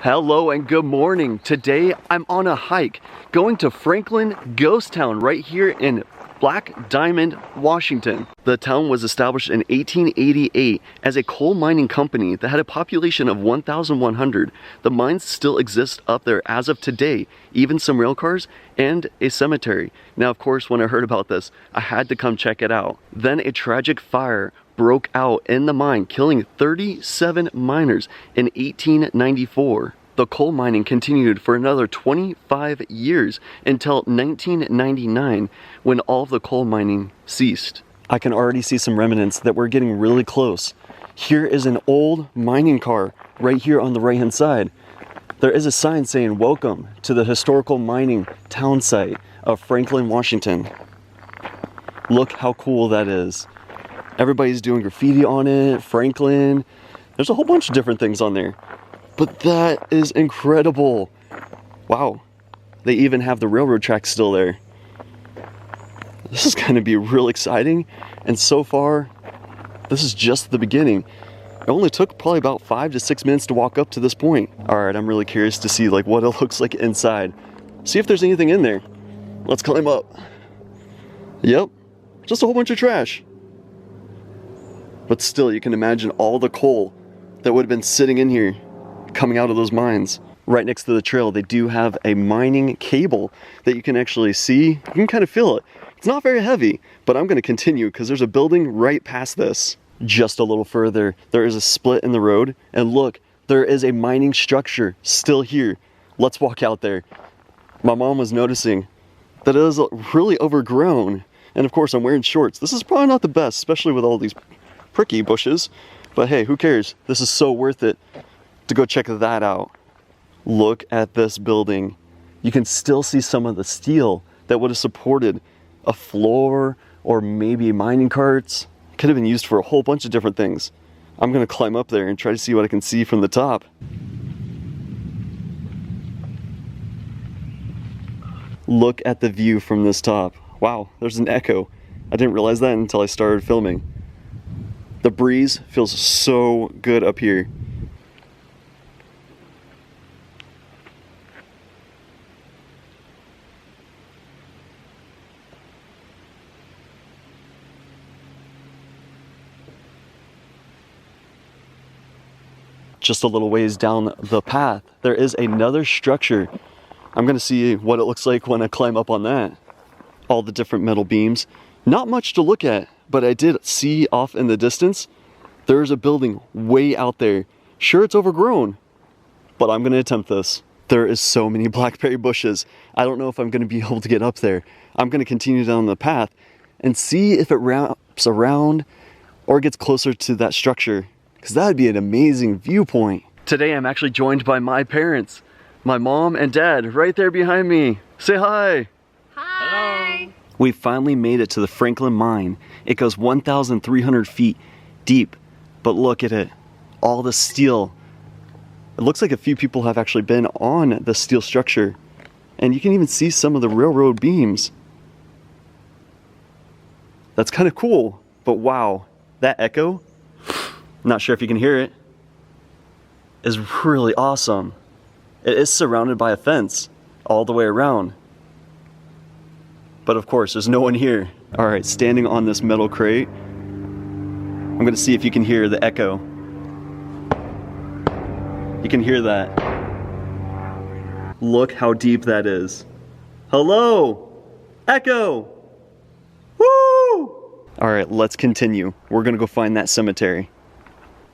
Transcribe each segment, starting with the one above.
Hello and good morning. Today I'm on a hike going to Franklin Ghost Town right here in Black Diamond, Washington. The town was established in 1888 as a coal mining company that had a population of 1,100. The mines still exist up there as of today, even some rail cars and a cemetery. Now, of course, when I heard about this, I had to come check it out. Then a tragic fire broke out in the mine, killing 37 miners in 1894. The coal mining continued for another 25 years until 1999 when all of the coal mining ceased. I can already see some remnants that we're getting really close. Here is an old mining car right here on the right hand side. There is a sign saying welcome to the historical mining town site of Franklin, Washington. Look how cool that is. Everybody's doing graffiti on it, Franklin. There's a whole bunch of different things on there. But that is incredible. Wow. They even have the railroad tracks still there. This is going to be real exciting. And so far, this is just the beginning. It only took probably about 5 to 6 minutes to walk up to this point. All right, I'm really curious to see what it looks like inside. See if there's anything in there. Let's climb up. Yep, just a whole bunch of trash. But still, you can imagine all the coal that would have been sitting in here, coming out of those mines. Right next to the trail, they do have a mining cable that you can actually see. You can kind of feel it. It's not very heavy, but I'm going to continue because there's a building right past this. Just a little further, there is a split in the road. And look, there is a mining structure still here. Let's walk out there. My mom was noticing that it is really overgrown. And of course, I'm wearing shorts. This is probably not the best, especially with all these pricky bushes, but hey, who cares? This is so worth it to go check that out. Look at this building. You can still see some of the steel that would have supported a floor or maybe mining carts. Could have been used for a whole bunch of different things. I'm gonna climb up there and try to see what I can see from the top. Look at the view from this top. Wow, there's an echo. I didn't realize that until I started filming. The breeze feels so good up here. Just a little ways down the path, there is another structure. I'm gonna see what it looks like when I climb up on that. All the different metal beams. Not much to look at, but I did see off in the distance, there's a building way out there. Sure, it's overgrown, but I'm gonna attempt this. There is so many blackberry bushes. I don't know if I'm gonna be able to get up there. I'm gonna continue down the path and see if it wraps around or gets closer to that structure, because that would be an amazing viewpoint. Today I'm actually joined by my parents, my mom and dad right there behind me. Say hi. Hi. We finally made it to the Franklin mine. It goes 1,300 feet deep, but look at it, all the steel. It looks like a few people have actually been on the steel structure, and you can even see some of the railroad beams. That's kind of cool, but wow, that echo, not sure if you can hear it, is really awesome. It is surrounded by a fence all the way around. But of course, there's no one here. All right, standing on this metal crate, I'm gonna see if you can hear the echo. You can hear that. Look how deep that is. Hello, echo. Woo! All right, let's continue. We're gonna go find that cemetery.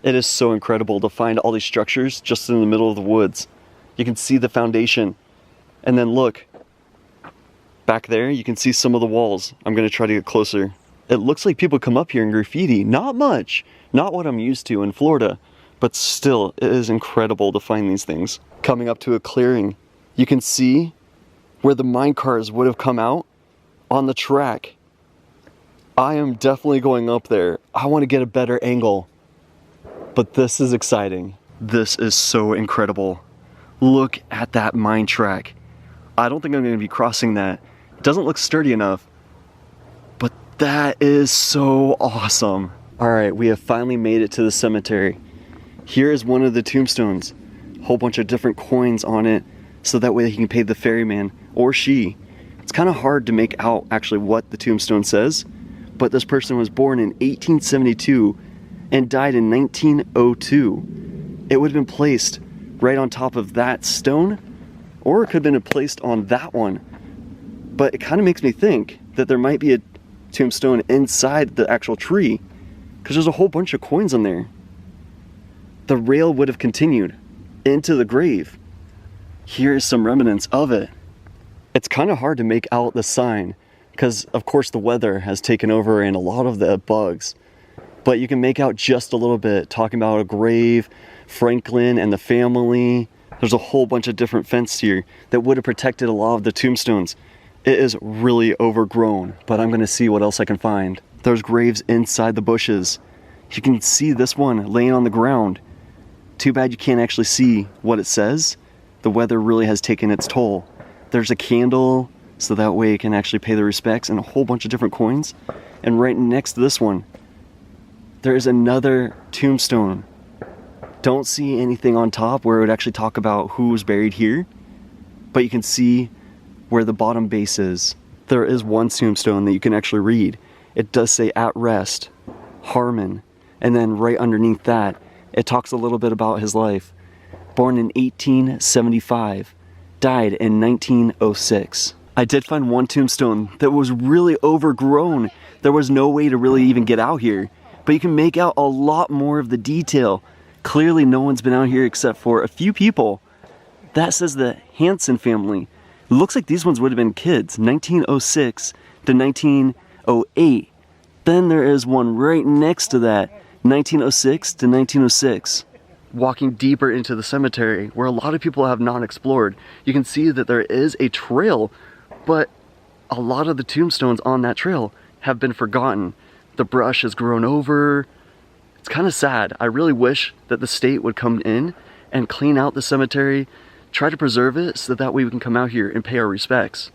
It is so incredible to find all these structures just in the middle of the woods. You can see the foundation, and then look, back there, you can see some of the walls. I'm gonna try to get closer. It looks like people come up here and graffiti. Not much, not what I'm used to in Florida, but still, it is incredible to find these things. Coming up to a clearing, you can see where the mine cars would have come out on the track. I am definitely going up there. I wanna get a better angle, but this is exciting. This is so incredible. Look at that mine track. I don't think I'm gonna be crossing that. It doesn't look sturdy enough, but that is so awesome. All right, we have finally made it to the cemetery. Here is one of the tombstones. a whole bunch of different coins on it, so that way he can pay the ferryman, or she. It's kind of hard to make out actually what the tombstone says, but this person was born in 1872 and died in 1902. It would have been placed right on top of that stone, or it could have been placed on that one. But it kind of makes me think that there might be a tombstone inside the actual tree, because there's a whole bunch of coins on there. The rail would have continued into the grave. Here's some remnants of it. It's kind of hard to make out the sign, because of course the weather has taken over and a lot of the bugs. But you can make out just a little bit, talking about a grave, Franklin and the family. There's a whole bunch of different fences here that would have protected a lot of the tombstones. It is really overgrown, but I'm gonna see what else I can find. There's graves inside the bushes. You can see this one laying on the ground. Too bad you can't actually see what it says. The weather really has taken its toll. There's a candle, so that way you can actually pay the respects, and a whole bunch of different coins. And right next to this one, there is another tombstone. Don't see anything on top where it would actually talk about who was buried here, but you can see where the bottom base is. There is one tombstone that you can actually read. It does say "At Rest, Harmon," and then right underneath that, it talks a little bit about his life. Born in 1875, died in 1906. I did find one tombstone that was really overgrown. There was no way to really even get out here, but you can make out a lot more of the detail. Clearly no one's been out here except for a few people. That says the Hanson family. It looks like these ones would have been kids, 1906 to 1908. Then there is one right next to that, 1906 to 1906. Walking deeper into the cemetery, where a lot of people have not explored, you can see that there is a trail, but a lot of the tombstones on that trail have been forgotten. The brush has grown over. It's kind of sad. I really wish that the state would come in and clean out the cemetery, try to preserve it, so that way we can come out here and pay our respects.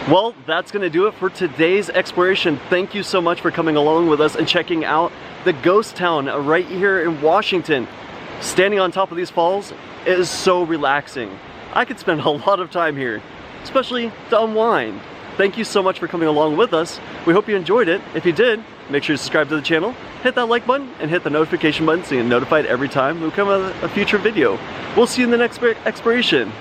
Well, that's gonna do it for today's exploration. Thank you so much for coming along with us and checking out the ghost town right here in Washington. Standing on top of these falls is so relaxing. I could spend a lot of time here, especially to unwind. Thank you so much for coming along with us. We hope you enjoyed it. If you did, make sure to subscribe to the channel, hit that like button, and hit the notification button so you get notified every time we come with a future video. We'll see you in the next exploration.